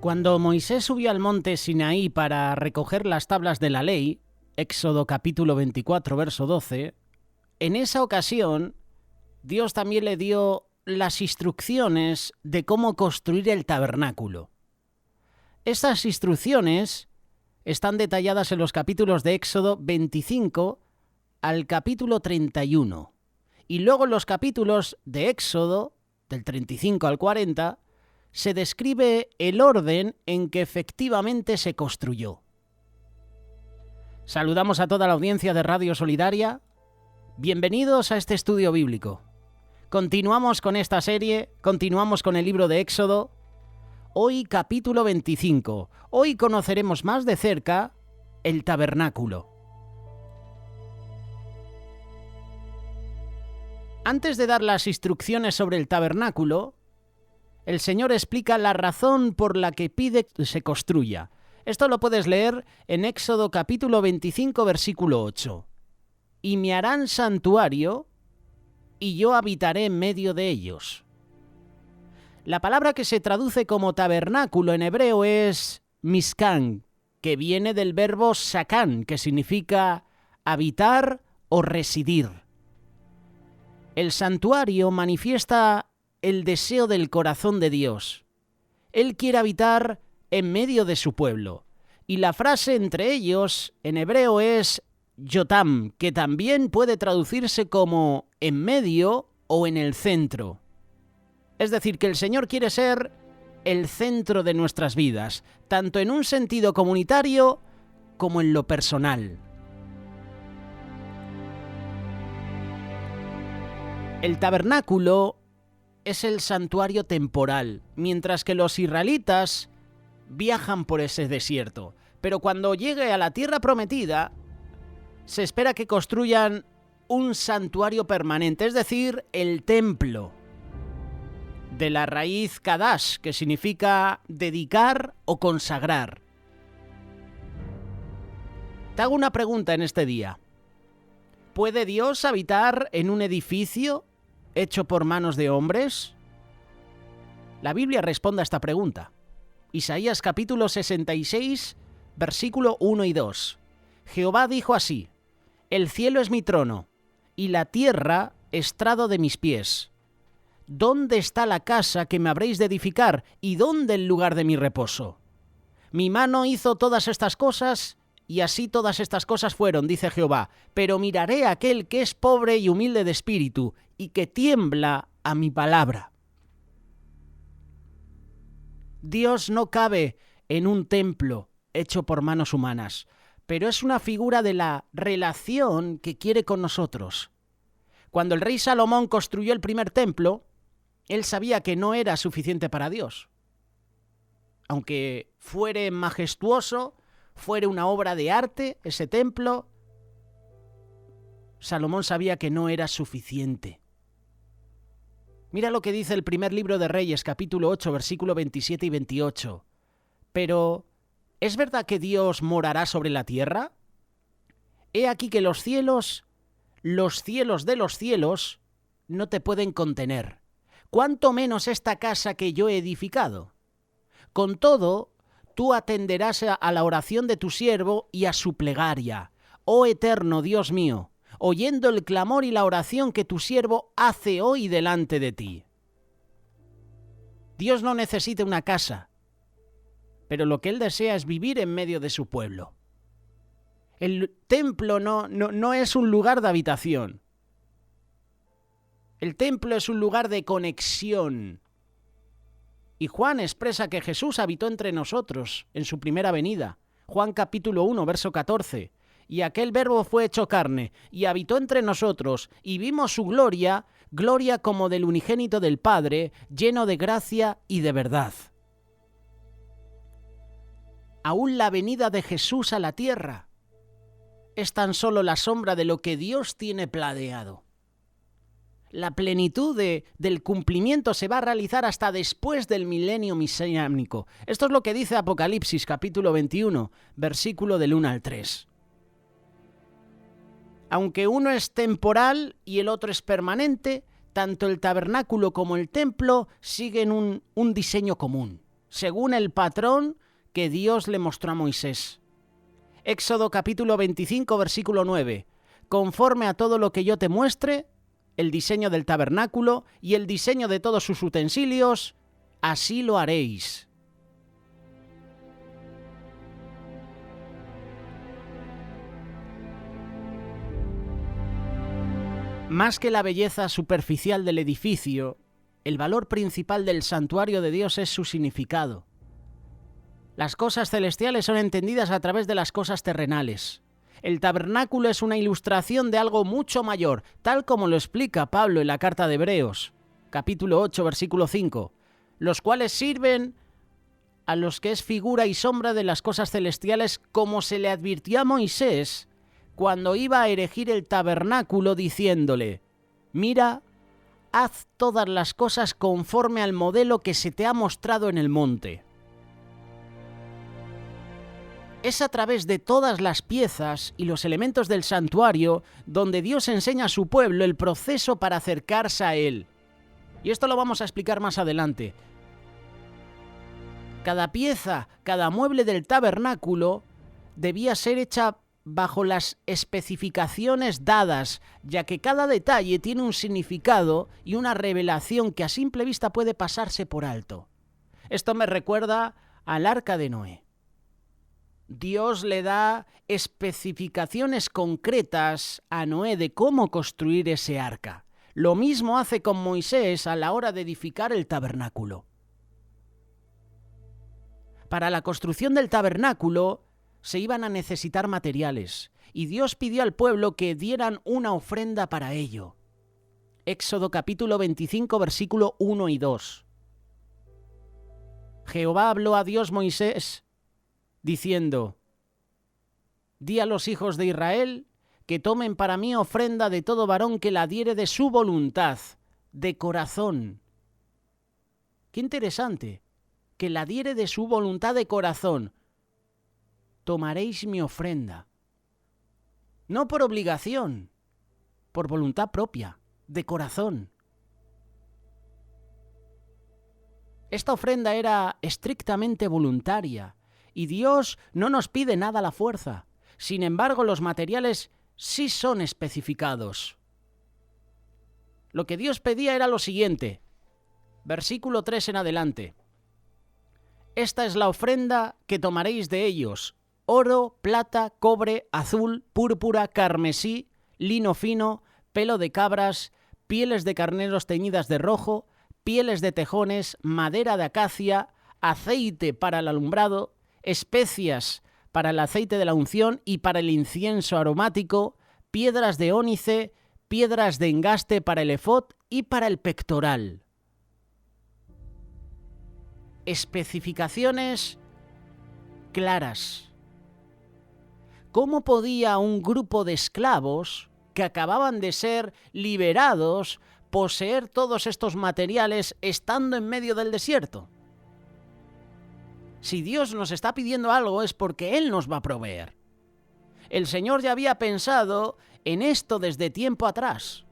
Cuando Moisés subió al monte Sinaí para recoger las tablas de la ley, Éxodo capítulo 24, verso 12, en esa ocasión Dios también le dio las instrucciones de cómo construir el tabernáculo. Estas instrucciones están detalladas en los capítulos de Éxodo 25 al capítulo 31. Y luego en los capítulos de Éxodo, del 35 al 40, se describe el orden en que efectivamente se construyó. Saludamos a toda la audiencia de Radio Solidaria. Bienvenidos a este estudio bíblico. Continuamos con esta serie, continuamos con el libro de Éxodo. Hoy capítulo 25. Hoy conoceremos más de cerca el tabernáculo. Antes de dar las instrucciones sobre el tabernáculo, el Señor explica la razón por la que pide que se construya. Esto lo puedes leer en Éxodo capítulo 25, versículo 8. Y me harán santuario, y yo habitaré en medio de ellos. La palabra que se traduce como tabernáculo en hebreo es mishkan, que viene del verbo sakan, que significa habitar o residir. El santuario manifiesta el deseo del corazón de Dios. Él quiere habitar en medio de su pueblo. Y la frase entre ellos en hebreo es yotam, que también puede traducirse como en medio o en el centro. Es decir, que el Señor quiere ser el centro de nuestras vidas, tanto en un sentido comunitario como en lo personal. El tabernáculo es el santuario temporal, mientras que los israelitas viajan por ese desierto. Pero cuando llegue a la tierra prometida, se espera que construyan un santuario permanente, es decir, el templo, de la raíz kadash, que significa dedicar o consagrar. Te hago una pregunta en este día. ¿Puede Dios habitar en un edificio hecho por manos de hombres? La Biblia responde a esta pregunta. Isaías capítulo 66, versículo 1 y 2. Jehová dijo así: El cielo es mi trono, y la tierra estrado de mis pies. ¿Dónde está la casa que me habréis de edificar, y dónde el lugar de mi reposo? Mi mano hizo todas estas cosas, y así todas estas cosas fueron, dice Jehová. Pero miraré a aquel que es pobre y humilde de espíritu, y que tiembla a mi palabra. Dios no cabe en un templo hecho por manos humanas, pero es una figura de la relación que quiere con nosotros. Cuando el rey Salomón construyó el primer templo, él sabía que no era suficiente para Dios. Aunque fuere majestuoso, fuere una obra de arte, ese templo, Salomón sabía que no era suficiente. Mira lo que dice el primer libro de Reyes, capítulo 8, versículo 27 y 28. Pero, ¿es verdad que Dios morará sobre la tierra? He aquí que los cielos de los cielos, no te pueden contener. ¿Cuánto menos esta casa que yo he edificado? Con todo, tú atenderás a la oración de tu siervo y a su plegaria. Oh eterno Dios mío, oyendo el clamor y la oración que tu siervo hace hoy delante de ti. Dios no necesita una casa, pero lo que Él desea es vivir en medio de su pueblo. El templo no es un lugar de habitación. El templo es un lugar de conexión. Y Juan expresa que Jesús habitó entre nosotros en su primera venida. Juan capítulo 1, verso 14. Y aquel verbo fue hecho carne, y habitó entre nosotros, y vimos su gloria, gloria como del unigénito del Padre, lleno de gracia y de verdad. Aún la venida de Jesús a la tierra es tan solo la sombra de lo que Dios tiene planeado. La plenitud del cumplimiento se va a realizar hasta después del milenio mesiánico. Esto es lo que dice Apocalipsis capítulo 21, versículo del 1 al 3. Aunque uno es temporal y el otro es permanente, tanto el tabernáculo como el templo siguen un diseño común. según el patrón que Dios le mostró a Moisés. Éxodo capítulo 25, versículo 9. Conforme a todo lo que yo te muestre, el diseño del tabernáculo y el diseño de todos sus utensilios, así lo haréis. Más que la belleza superficial del edificio, el valor principal del santuario de Dios es su significado. Las cosas celestiales son entendidas a través de las cosas terrenales. El tabernáculo es una ilustración de algo mucho mayor, tal como lo explica Pablo en la carta de Hebreos, capítulo 8, versículo 5, los cuales sirven a los que es figura y sombra de las cosas celestiales, como se le advirtió a Moisés cuando iba a erigir el tabernáculo, diciéndole: mira, haz todas las cosas conforme al modelo que se te ha mostrado en el monte. Es a través de todas las piezas y los elementos del santuario donde Dios enseña a su pueblo el proceso para acercarse a Él. Y esto lo vamos a explicar más adelante. Cada pieza, cada mueble del tabernáculo debía ser hecha bajo las especificaciones dadas, ya que cada detalle tiene un significado y una revelación que a simple vista puede pasarse por alto. Esto me recuerda al arca de Noé. Dios le da especificaciones concretas a Noé de cómo construir ese arca. Lo mismo hace con Moisés a la hora de edificar el tabernáculo. Para la construcción del tabernáculo se iban a necesitar materiales, y Dios pidió al pueblo que dieran una ofrenda para ello. Éxodo capítulo 25, versículo 1 y 2. Jehová habló a Dios Moisés, diciendo: di a los hijos de Israel que tomen para mí ofrenda de todo varón que la diere de su voluntad, de corazón. Qué interesante, que la diere de su voluntad de corazón. Tomaréis mi ofrenda. No por obligación, por voluntad propia, de corazón. Esta ofrenda era estrictamente voluntaria, y Dios no nos pide nada a la fuerza. Sin embargo, los materiales sí son especificados. Lo que Dios pedía era lo siguiente. Versículo 3 en adelante. Esta es la ofrenda que tomaréis de ellos: oro, plata, cobre, azul, púrpura, carmesí, lino fino, pelo de cabras, pieles de carneros teñidas de rojo, pieles de tejones, madera de acacia, aceite para el alumbrado, especias para el aceite de la unción y para el incienso aromático, piedras de ónice, piedras de engaste para el efod y para el pectoral. Especificaciones claras. ¿Cómo podía un grupo de esclavos que acababan de ser liberados poseer todos estos materiales estando en medio del desierto? Si Dios nos está pidiendo algo es porque Él nos va a proveer. El Señor ya había pensado en esto desde tiempo atrás.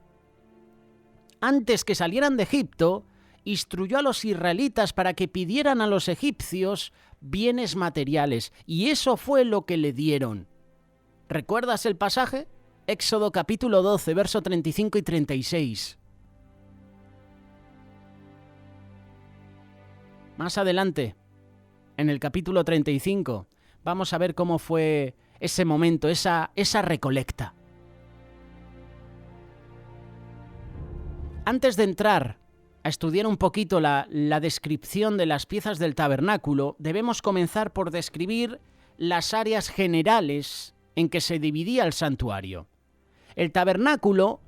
Antes que salieran de Egipto, instruyó a los israelitas para que pidieran a los egipcios bienes materiales, y eso fue lo que le dieron. ¿Recuerdas el pasaje? Éxodo capítulo 12, verso 35 y 36. Más adelante, en el capítulo 35, vamos a ver cómo fue ese momento, esa recolecta. Antes de entrar a estudiar un poquito la descripción de las piezas del tabernáculo, debemos comenzar por describir las áreas generales en que se dividía el santuario. El tabernáculo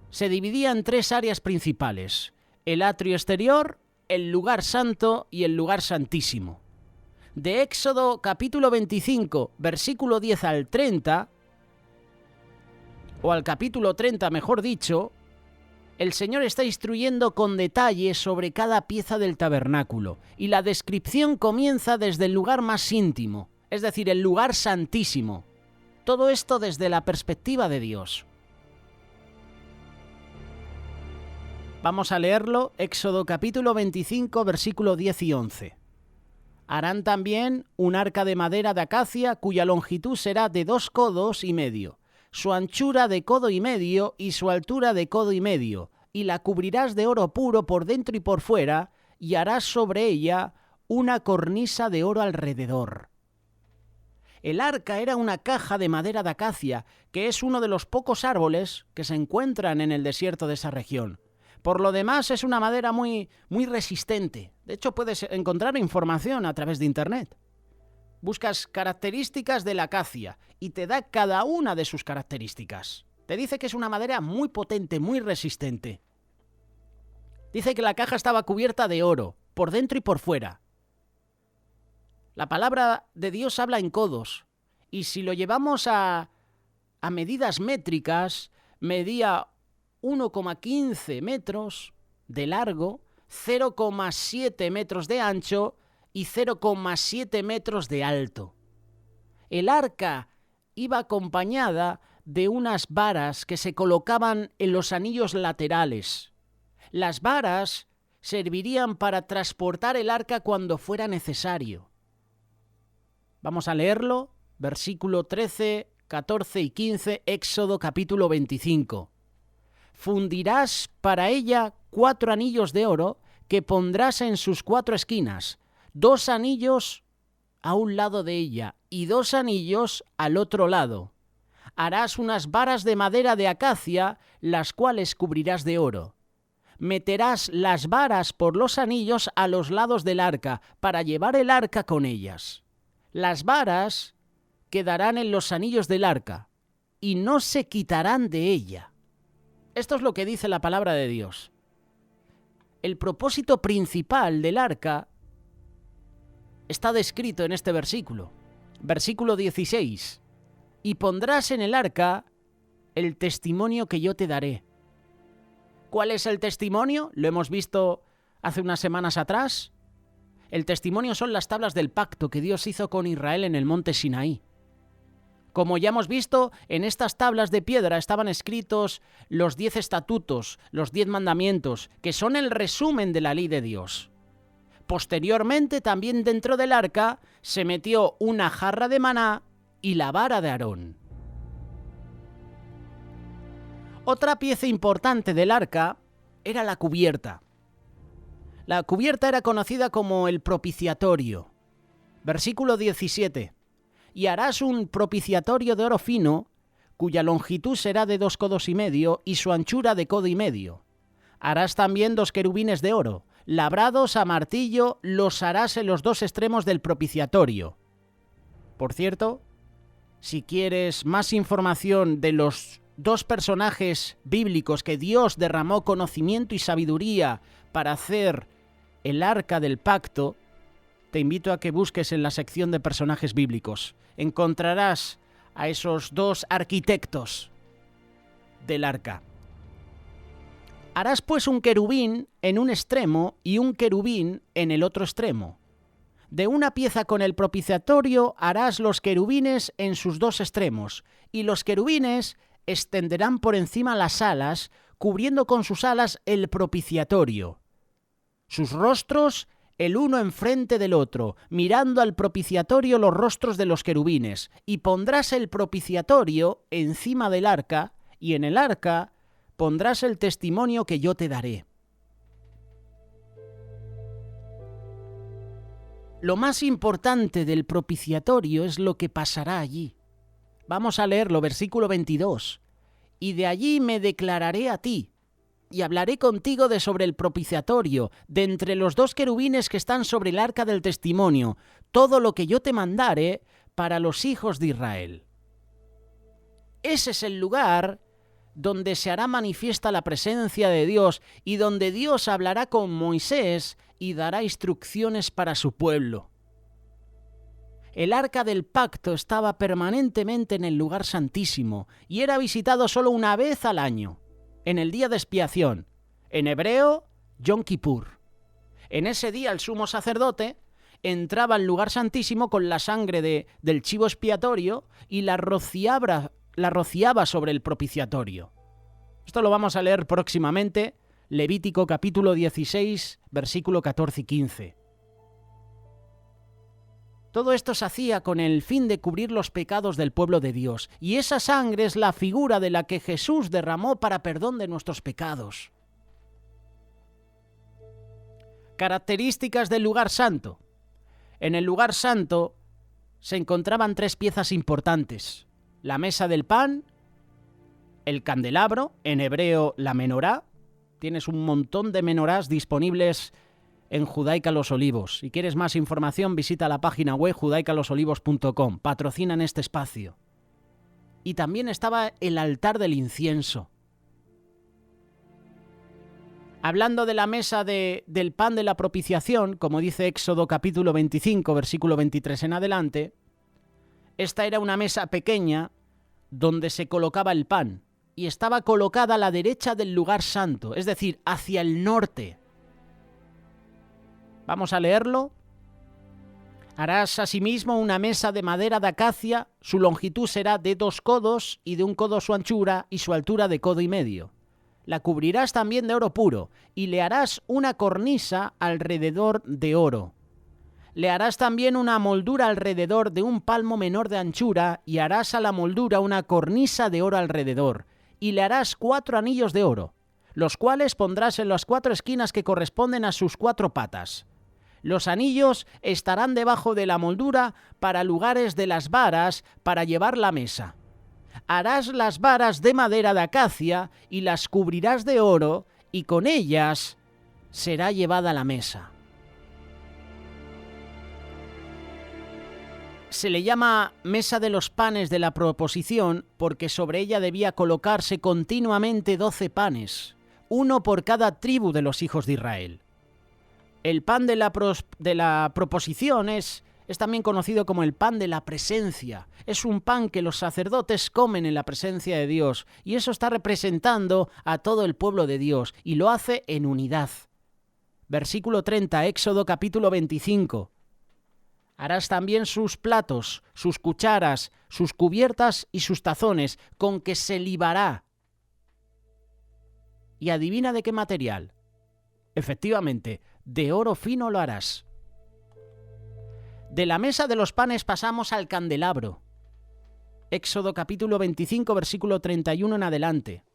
se dividía en tres áreas principales: el atrio exterior, el lugar santo y el lugar santísimo. De Éxodo capítulo 25, versículo 10 al 30, o al capítulo 30 mejor dicho, el Señor está instruyendo con detalle sobre cada pieza del tabernáculo, y la descripción comienza desde el lugar más íntimo, es decir, el lugar santísimo. Todo esto desde la perspectiva de Dios. Vamos a leerlo, Éxodo capítulo 25, versículo 10 y 11. Harán también un arca de madera de acacia cuya longitud será de 2 codos y medio, su anchura de codo y medio y su altura de codo y medio, y la cubrirás de oro puro por dentro y por fuera, y harás sobre ella una cornisa de oro alrededor. El arca era una caja de madera de acacia, que es uno de los pocos árboles que se encuentran en el desierto de esa región. Por lo demás, es una madera muy resistente. De hecho, puedes encontrar información a través de Internet. Buscas características de la acacia y te da cada una de sus características. Te dice que es una madera muy potente, muy resistente. Dice que la caja estaba cubierta de oro, por dentro y por fuera. La palabra de Dios habla en codos, y si lo llevamos a medidas métricas, medía 1,15 metros de largo, 0,7 metros de ancho y 0,7 metros de alto. El arca iba acompañada de unas varas que se colocaban en los anillos laterales. Las varas servirían para transportar el arca cuando fuera necesario. Vamos a leerlo, versículo 13, 14 y 15, Éxodo capítulo 25. Fundirás para ella 4 anillos de oro que pondrás en sus 4 esquinas, 2 anillos a un lado de ella y 2 anillos al otro lado. Harás unas varas de madera de acacia, las cuales cubrirás de oro. Meterás las varas por los anillos a los lados del arca, para llevar el arca con ellas. Las varas quedarán en los anillos del arca, y no se quitarán de ella. Esto es lo que dice la palabra de Dios. El propósito principal del arca está descrito en este versículo. Versículo 16. Y pondrás en el arca el testimonio que yo te daré. ¿Cuál es el testimonio? Lo hemos visto hace unas semanas atrás. El testimonio son las tablas del pacto que Dios hizo con Israel en el monte Sinaí. Como ya hemos visto, en estas tablas de piedra estaban escritos los 10 estatutos, los 10 mandamientos, que son el resumen de la ley de Dios. Posteriormente, también dentro del arca, se metió una jarra de maná y la vara de Aarón. Otra pieza importante del arca era la cubierta. La cubierta era conocida como el propiciatorio. Versículo 17. Y harás un propiciatorio de oro fino, cuya longitud será de 2 codos y medio y su anchura de codo y medio. Harás también 2 querubines de oro, labrados a martillo, los harás en los 2 extremos del propiciatorio. Por cierto, si quieres más información de los 2 personajes bíblicos que Dios derramó conocimiento y sabiduría para hacer el arca del pacto, te invito a que busques en la sección de personajes bíblicos. Encontrarás a esos 2 arquitectos del arca. Harás pues un querubín en un extremo y un querubín en el otro extremo. De una pieza con el propiciatorio harás los querubines en sus 2 extremos, y los querubines extenderán por encima las alas, cubriendo con sus alas el propiciatorio. Sus rostros el uno enfrente del otro, mirando al propiciatorio los rostros de los querubines, y pondrás el propiciatorio encima del arca, y en el arca pondrás el testimonio que yo te daré. Lo más importante del propiciatorio es lo que pasará allí. Vamos a leerlo, versículo 22. Y de allí me declararé a ti, y hablaré contigo de sobre el propiciatorio, de entre los 2 querubines que están sobre el arca del testimonio, todo lo que yo te mandare para los hijos de Israel. Ese es el lugar donde se hará manifiesta la presencia de Dios y donde Dios hablará con Moisés y dará instrucciones para su pueblo. El arca del pacto estaba permanentemente en el lugar santísimo y era visitado solo una vez al año, en el día de expiación, en hebreo, Yom Kippur. En ese día el sumo sacerdote entraba al lugar santísimo con la sangre del chivo expiatorio y la rociaba sobre el propiciatorio. Esto lo vamos a leer próximamente, Levítico capítulo 16, versículo 14 y 15. Todo esto se hacía con el fin de cubrir los pecados del pueblo de Dios, y esa sangre es la figura de la que Jesús derramó para perdón de nuestros pecados. Características del lugar santo. En el lugar santo se encontraban 3 piezas importantes: la mesa del pan, el candelabro, en hebreo la menorá. Tienes un montón de menorás disponibles en Judaica Los Olivos. Si quieres más información, visita la página web judaicalosolivos.com. Patrocinan este espacio. Y también estaba el altar del incienso. Hablando de la mesa del pan de la propiciación, como dice Éxodo capítulo 25, versículo 23 en adelante, esta era una mesa pequeña donde se colocaba el pan, y estaba colocada a la derecha del lugar santo, es decir, hacia el norte. Vamos a leerlo. Harás asimismo una mesa de madera de acacia, su longitud será de 2 codos y de 1 codo su anchura y su altura de 1,5 codos. La cubrirás también de oro puro y le harás una cornisa alrededor de oro. Le harás también una moldura alrededor de 1 palmo menor de anchura y harás a la moldura una cornisa de oro alrededor y le harás 4 anillos de oro, los cuales pondrás en las 4 esquinas que corresponden a sus 4 patas. Los anillos estarán debajo de la moldura para lugares de las varas para llevar la mesa. Harás las varas de madera de acacia y las cubrirás de oro, y con ellas será llevada la mesa. Se le llama mesa de los panes de la proposición porque sobre ella debía colocarse continuamente 12 panes, uno por cada tribu de los hijos de Israel. El pan de la proposición es también conocido como el pan de la presencia. Es un pan que los sacerdotes comen en la presencia de Dios, y eso está representando a todo el pueblo de Dios, y lo hace en unidad. Versículo 30, Éxodo capítulo 25. Harás también sus platos, sus cucharas, sus cubiertas y sus tazones, con que se libará. Y adivina de qué material. Efectivamente, de oro fino lo harás. De la mesa de los panes pasamos al candelabro. Éxodo capítulo 25, versículo 31 en adelante.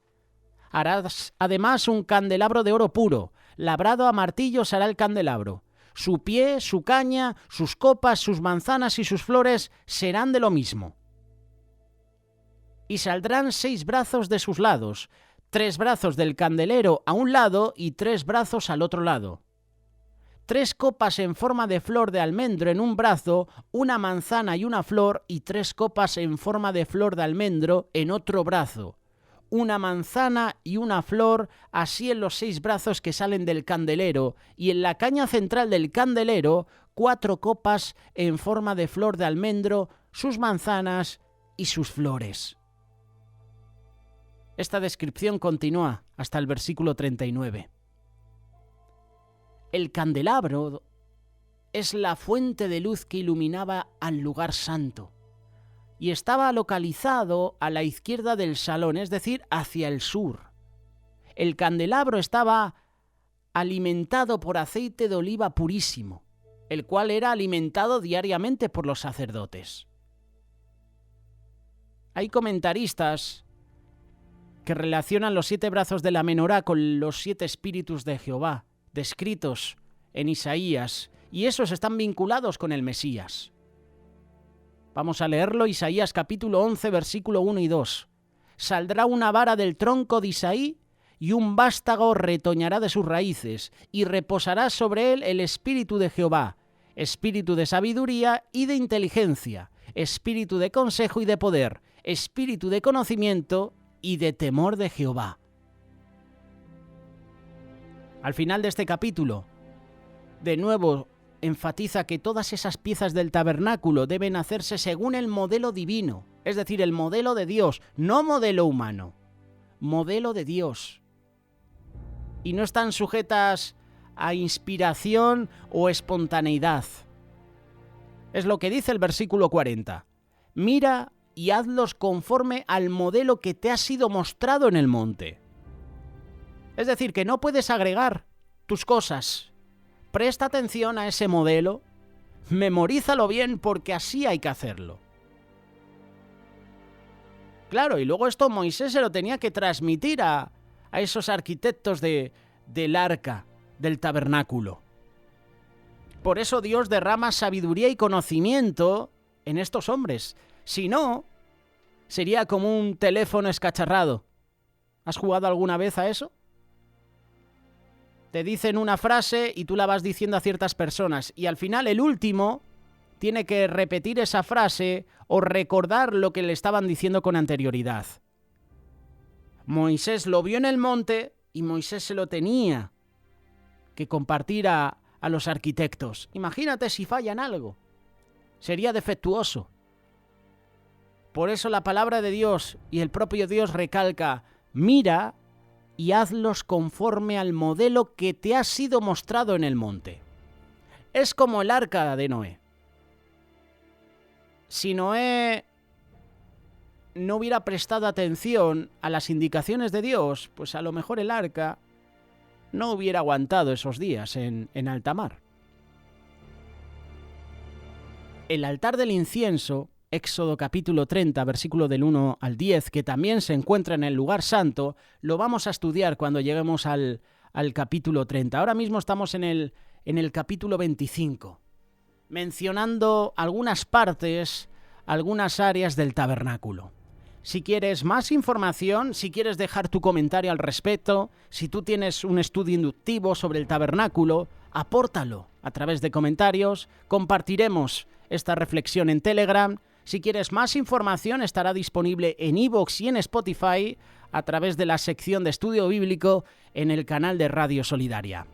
Harás además un candelabro de oro puro, labrado a martillo será el candelabro. Su pie, su caña, sus copas, sus manzanas y sus flores serán de lo mismo. Y saldrán 6 brazos de sus lados, 3 brazos del candelero a un lado y 3 brazos al otro lado. 3 copas en forma de flor de almendro en un brazo, una manzana y una flor, y 3 copas en forma de flor de almendro en otro brazo. Una manzana y una flor, así en los 6 brazos que salen del candelero, y en la caña central del candelero, 4 copas en forma de flor de almendro, sus manzanas y sus flores. Esta descripción continúa hasta el versículo 39. El candelabro es la fuente de luz que iluminaba al lugar santo y estaba localizado a la izquierda del salón, es decir, hacia el sur. El candelabro estaba alimentado por aceite de oliva purísimo, el cual era alimentado diariamente por los sacerdotes. Hay comentaristas que relacionan los 7 brazos de la menorá con los 7 espíritus de Jehová, descritos en Isaías, y esos están vinculados con el Mesías. Vamos a leerlo, Isaías capítulo 11, versículo 1 y 2. Saldrá una vara del tronco de Isaí, y un vástago retoñará de sus raíces, y reposará sobre él el espíritu de Jehová, espíritu de sabiduría y de inteligencia, espíritu de consejo y de poder, espíritu de conocimiento y de temor de Jehová. Al final de este capítulo, de nuevo enfatiza que todas esas piezas del tabernáculo deben hacerse según el modelo divino, es decir, el modelo de Dios, no modelo humano, modelo de Dios. Y no están sujetas a inspiración o espontaneidad. Es lo que dice el versículo 40. Mira y hazlos conforme al modelo que te ha sido mostrado en el monte. Es decir, que no puedes agregar tus cosas. Presta atención a ese modelo, Memorízalo bien porque así hay que hacerlo. Claro, y luego esto Moisés se lo tenía que transmitir a esos arquitectos del arca, del tabernáculo. Por eso Dios derrama sabiduría y conocimiento en estos hombres. Si no, sería como un teléfono escacharrado. ¿Has jugado alguna vez a eso? Te dicen una frase y tú la vas diciendo a ciertas personas y al final el último tiene que repetir esa frase o recordar lo que le estaban diciendo con anterioridad. Moisés lo vio en el monte y Moisés se lo tenía que compartir a los arquitectos. Imagínate si fallan algo. Sería defectuoso. Por eso la palabra de Dios y el propio Dios recalca: mira y hazlos conforme al modelo que te ha sido mostrado en el monte. Es como el arca de Noé. Si Noé no hubiera prestado atención a las indicaciones de Dios, pues a lo mejor el arca no hubiera aguantado esos días en alta mar. El altar del incienso, Éxodo capítulo 30, versículo del 1 al 10, que también se encuentra en el lugar santo, lo vamos a estudiar cuando lleguemos al capítulo 30. Ahora mismo estamos en el capítulo 25, mencionando algunas partes, algunas áreas del tabernáculo. Si quieres más información, si quieres dejar tu comentario al respecto, si tú tienes un estudio inductivo sobre el tabernáculo, apórtalo a través de comentarios, compartiremos esta reflexión en Telegram. Si quieres más información, estará disponible en iVoox y en Spotify a través de la sección de estudio bíblico en el canal de Radio Solidaria.